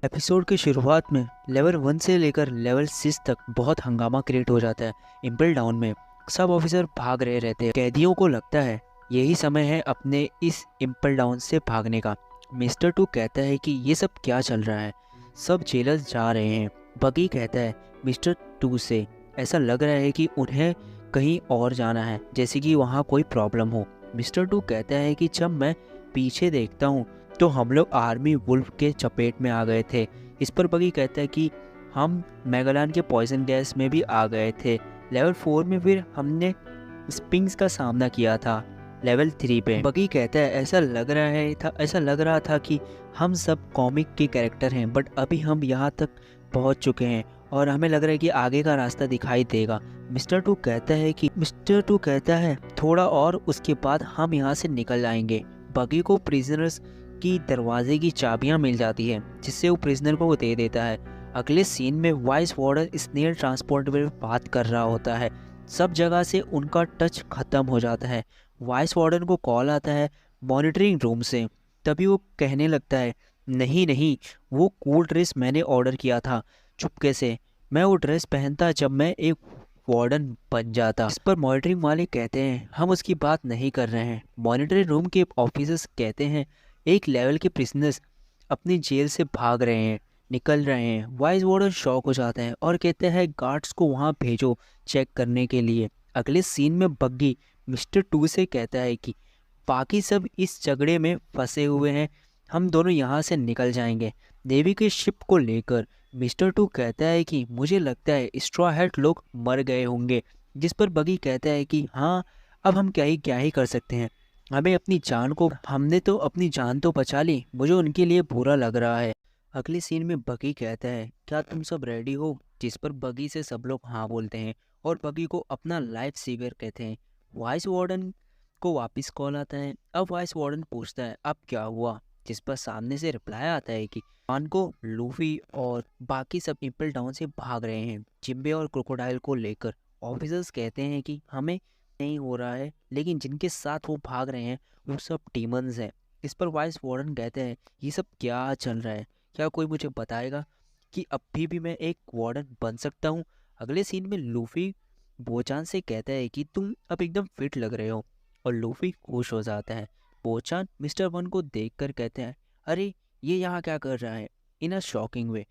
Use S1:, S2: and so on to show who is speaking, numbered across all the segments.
S1: Episode की शुरुआत में लेवल 1 से लेकर लेवल 6 तक बहुत हंगामा क्रिएट हो जाता है। इम्पल डाउन में सब ऑफिसर भाग रहे रहते हैं। कैदियों को लगता है यही समय है अपने इस इम्पल डाउन से भागने का। मिस्टर टू कहता है कि ये सब क्या चल रहा है, सब जेलर्स जा रहे हैं। बगी कहता है मिस्टर टू से ऐसा लग रहा है कि उन्हें कहीं और जाना है, जैसे कि वहाँ कोई प्रॉब्लम हो। मिस्टर टू कहता है कि जब मैं पीछे देखता हूँ तो हम लोग आर्मी वुल्फ के चपेट में आ गए थे। इस पर बगी कहता है कि हम मेगालान के पॉइजन गैस में भी आ गए थे। लेवल 4 में फिर हमने स्पिंग्स का सामना किया था। लेवल 3 पे बगी कहता है ऐसा लग रहा था कि हम सब कॉमिक के कैरेक्टर हैं, बट अभी हम यहाँ तक पहुँच चुके हैं और हमें लग रहा है कि आगे का रास्ता दिखाई देगा। मिस्टर टू कहता है थोड़ा और, उसके बाद हम यहाँ से निकल आएंगे। बगी को प्रिजनर्स की दरवाजे की चाबियां मिल जाती है, जिससे वो प्रिजनर को दे देता है। अगले सीन में वाइस वार्डन स्नेल ट्रांसपोर्ट में बात कर रहा होता है। सब जगह से उनका टच खत्म हो जाता है। वाइस वार्डन को कॉल आता है मॉनिटरिंग रूम से। तभी वो कहने लगता है नहीं, वो कूल ड्रेस मैंने ऑर्डर किया था चुपके से। मैं वो ड्रेस पहनता जब मैं एक वार्डन बन जाता। इस पर मॉनिटरिंग वाले कहते हैं हम उसकी बात नहीं कर रहे हैं। मॉनिटरिंग रूम के ऑफिसर्स कहते हैं एक लेवल के प्रिजनर्स अपनी जेल से भाग रहे हैं, निकल रहे हैं। वाइस वार्डन शॉक हो जाते हैं और कहते हैं गार्ड्स को वहां भेजो चेक करने के लिए। अगले सीन में बग्गी मिस्टर टू से कहता है कि बाकी सब इस झगड़े में फंसे हुए हैं, हम दोनों यहाँ से निकल जाएंगे नेवी के शिप को लेकर। मिस्टर टू कहता है कि मुझे लगता है स्ट्रॉ हैट लोग मर गए होंगे। जिस पर बगी कहता है कि हाँ, अब हम क्या ही कर सकते हैं, हमने तो अपनी जान तो बचा ली, मुझे उनके लिए बुरा लग रहा है। अगले सीन में बगी कहता है क्या तुम सब रेडी हो, जिस पर बगी से सब लोग हाँ बोलते हैं और बगी को अपना लाइफ सेवर कहते हैं। वाइस वार्डन को वापस कॉल आता है। अब वाइस वार्डन पूछता है अब क्या हुआ, जिस पर सामने से रिप्लाई आता है कि मान को लूफी और बाकी सब इम्पल डाउन से भाग रहे हैं जिम्बे और क्रोकोडाइल को लेकर। ऑफिसर्स कहते हैं कि हमें नहीं हो रहा है, लेकिन जिनके साथ वो भाग रहे हैं वो सब डीमंस हैं। इस पर वाइस वार्डन कहते हैं ये सब क्या चल रहा है, क्या कोई मुझे बताएगा कि अभी भी मैं एक वार्डन बन सकता हूँ। अगले सीन में लूफी बोचान से कहता है कि तुम अब एकदम फिट लग रहे हो और लूफी खुश हो जाता है। बोचान मिस्टर वन को देखकर कहते हैं अरे ये यहाँ क्या कर रहा है, इन अ शॉकिंग वे।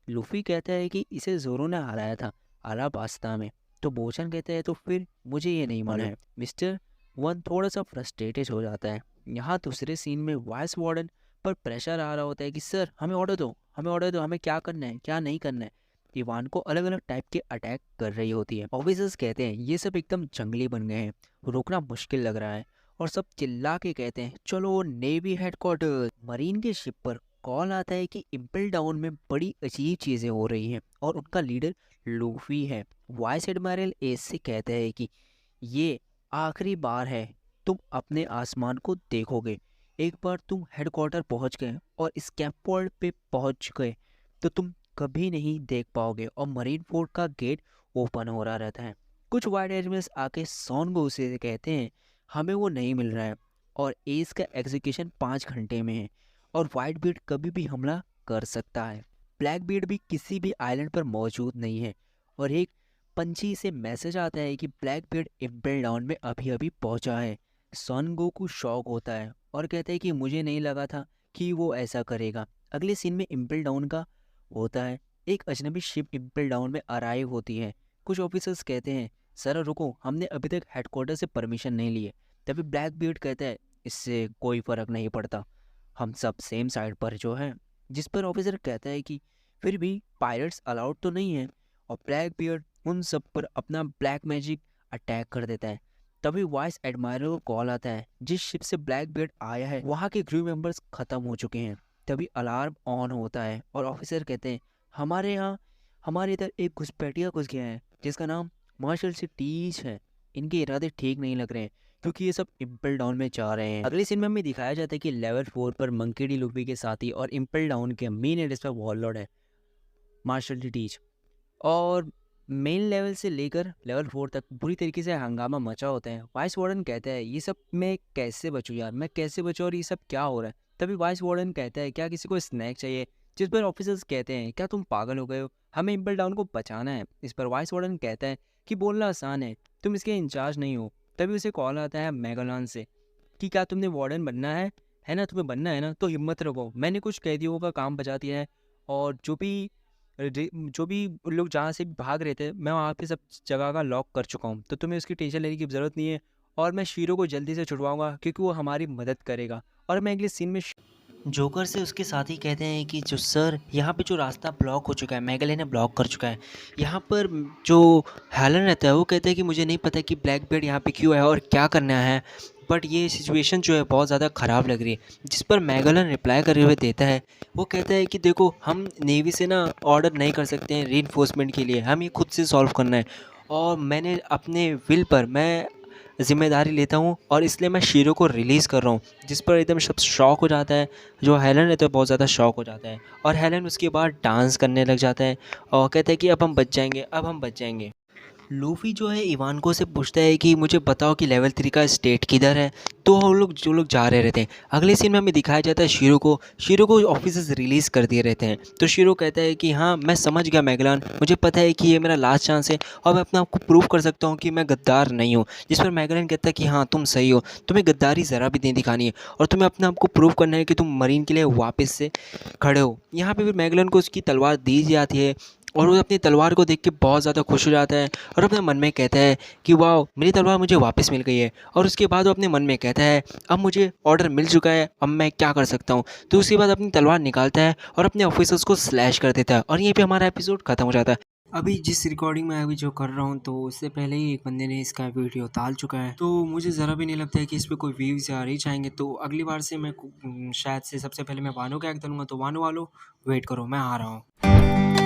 S1: लूफी कहता है कि इसे जोरों ने हराया था अलाबास्ता में। तो बोचन कहते हैं तो फिर मुझे ये नहीं मालूम है। मिस्टर वन थोड़ा सा फ्रस्ट्रेटेड हो जाता है। यहाँ दूसरे सीन में वाइस वार्डन पर प्रेशर आ रहा होता है कि सर हमें ऑर्डर दो, हमें क्या करना है क्या नहीं करना है। इवान को अलग अलग टाइप के अटैक कर रही होती है। ऑफिसर्स कहते हैं ये सब एकदम जंगली बन गए हैं, रोकना मुश्किल लग रहा है। और सब चिल्ला के कहते हैं चलो नेवी हेडक्वार्टर। मरीन के शिप पर कॉल आता है कि इम्पल डाउन में बड़ी अजीब चीज़ें हो रही हैं और उनका लीडर लूफी है। वाइस एडमायरल एस से कहते हैं कि ये आखिरी बार है तुम अपने आसमान को देखोगे। एक बार तुम हेडक्वार्टर पहुंच गए और स्कैफोल्ड पे पहुंच गए तो तुम कभी नहीं देख पाओगे। और मरीन फोर्ट का गेट ओपन हो रहा रहता है। कुछ वाइट एडमिरल्स आके सॉन से कहते हैं हमें वो नहीं मिल रहा है और एस का एग्जीक्यूशन 5 घंटे में है और वाइट बीट कभी भी हमला कर सकता है। ब्लैक बीट भी किसी भी आइलैंड पर मौजूद नहीं है। और एक पंछी से मैसेज आता है कि ब्लैक बीट इम्पल डाउन में अभी अभी पहुंचा है। सन गोकू शॉक होता है और कहता है कि मुझे नहीं लगा था कि वो ऐसा करेगा। अगले सीन में इम्पल डाउन का होता है। एक अजनबी शिप इम्पल डाउन में अराइव होती है। कुछ ऑफिसर्स कहते हैं सर रुको, हमने अभी तक हेडक्वार्टर से परमिशन नहीं ली है। तभी ब्लैक बीट कहता है इससे कोई फ़र्क नहीं पड़ता, हम सब सेम साइड पर जो है। जिस पर ऑफिसर कहता है कि फिर भी पायरेट्स अलाउड तो नहीं है। और ब्लैक बियर्ड उन सब पर अपना ब्लैक मैजिक अटैक कर देता है। तभी वाइस एडमायरल को कॉल आता है जिस शिप से ब्लैक बियर्ड आया है वहाँ के क्रू मेंबर्स खत्म हो चुके हैं। तभी अलार्म ऑन होता है और ऑफिसर कहते हैं हमारे इधर एक घुसपैठिया घुस गया है जिसका नाम मार्शल से टीच है। इनके इरादे ठीक नहीं लग रहे हैं क्योंकि ये सब इम्पल डाउन में जा रहे हैं। अगले सीन में हमें दिखाया जाता है कि लेवल 4 पर मंकी डी लूफी के साथी और इम्पल डाउन के मेन एड्रेस पर वॉरलॉर्ड है मार्शल डी टीच। और मेन लेवल से लेकर लेवल 4 तक बुरी तरीके से हंगामा मचा होता है। वाइस वार्डन कहता है ये सब मैं कैसे बचूँ यार, मैं कैसे बचूँ और ये सब क्या हो रहा है। तभी वाइस वार्डन कहता है क्या किसी को स्नैक चाहिए, जिस पर ऑफिसर्स कहते हैं क्या तुम पागल हो गए हो, हमें इम्पल डाउन को बचाना है। इस पर वाइस वार्डन कहता है कि बोलना आसान है, तुम इसके इंचार्ज नहीं हो। तभी उसे कॉल आता है मेगालॉन से कि क्या तुमने वार्डन बनना है ना, तुम्हें बनना है ना, तो हिम्मत रखो, मैंने कुछ कैदियों का काम बचा दिया है। और जो भी उन लोग जहाँ से भाग रहे थे, मैं वहाँ पे सब जगह का लॉक कर चुका हूँ, तो तुम्हें उसकी टेंशन लेने की ज़रूरत नहीं है। और मैं शीरो को जल्दी से छुड़वाऊंगा क्योंकि वो हमारी मदद करेगा। और मैं अगले सीन में जोकर से उसके साथी कहते हैं कि जो सर यहाँ पे जो रास्ता ब्लॉक हो चुका है, मैगले ने ब्लॉक कर चुका है। यहाँ पर जो हेलन रहता है वो कहता है कि मुझे नहीं पता कि ब्लैक बेड यहाँ पे क्यों है और क्या करना है, बट ये सिचुएशन जो है बहुत ज़्यादा ख़राब लग रही है। जिस पर मैगलन रिप्लाई करते हुए देता है, वो कहता है कि देखो हम नेवी से ना ऑर्डर नहीं कर सकते हैं रीइंफोर्समेंट के लिए, हम ये खुद से सॉल्व करना है। और मैंने अपने विल पर मैं ज़िम्मेदारी लेता हूँ और इसलिए मैं शीरो को रिलीज़ कर रहा हूँ। जिस पर एकदम सब शॉक हो जाता है, जो हेलन है तो बहुत ज़्यादा शॉक हो जाता है। और हेलन उसके बाद डांस करने लग जाता है और कहता है कि अब हम बच जाएंगे, अब हम बच जाएंगे। लूफ़ी जो है इवानको से पूछता है कि मुझे बताओ कि लेवल 3 का स्टेट किधर है। तो वो लोग जो लोग जा रहे रहते हैं, अगले सीन में हमें दिखाया जाता है शीरो को ऑफिसर्स रिलीज़ कर दिए रहते हैं। तो शीरो कहता है कि हाँ मैं समझ गया मैगलान, मुझे पता है कि ये मेरा लास्ट चांस है और मैं अपने आप को प्रूव कर सकता हूँ कि मैं गद्दार नहीं हूँ। जिस पर मैगलान कहता है कि हाँ तुम सही हो, तुम्हें गद्दारी ज़रा भी नहीं दिखानी है और तुम्हें अपने आप को प्रूव करना है कि तुम मरीन के लिए वापस से खड़े हो। यहाँ पे फिर मैगलान को उसकी तलवार दी जाती है और वो अपनी तलवार को देख के बहुत ज़्यादा खुश हो जाता है और अपने मन में कहता है कि वाह मेरी तलवार मुझे वापस मिल गई है। और उसके बाद वो अपने मन में कहता है अब मुझे ऑर्डर मिल चुका है, अब मैं क्या कर सकता हूँ। तो उसके बाद अपनी तलवार निकालता है और अपने ऑफिसर्स को स्लैश कर देता है और यहीं पे हमारा एपिसोड खत्म हो जाता है। अभी जिस रिकॉर्डिंग में अभी जो कर रहा हूँ, तो उससे पहले ही एक बंदे ने इसका वीडियो डाल चुका है, तो मुझे ज़रा भी नहीं लगता है कि इस पर कोई व्यूज़ या रीच आएंगे। तो अगली बार से मैं शायद से सबसे पहले मैं वानो का एक्ट करूँगा। तो वानो वालो वेट करो, मैं आ रहा हूँ।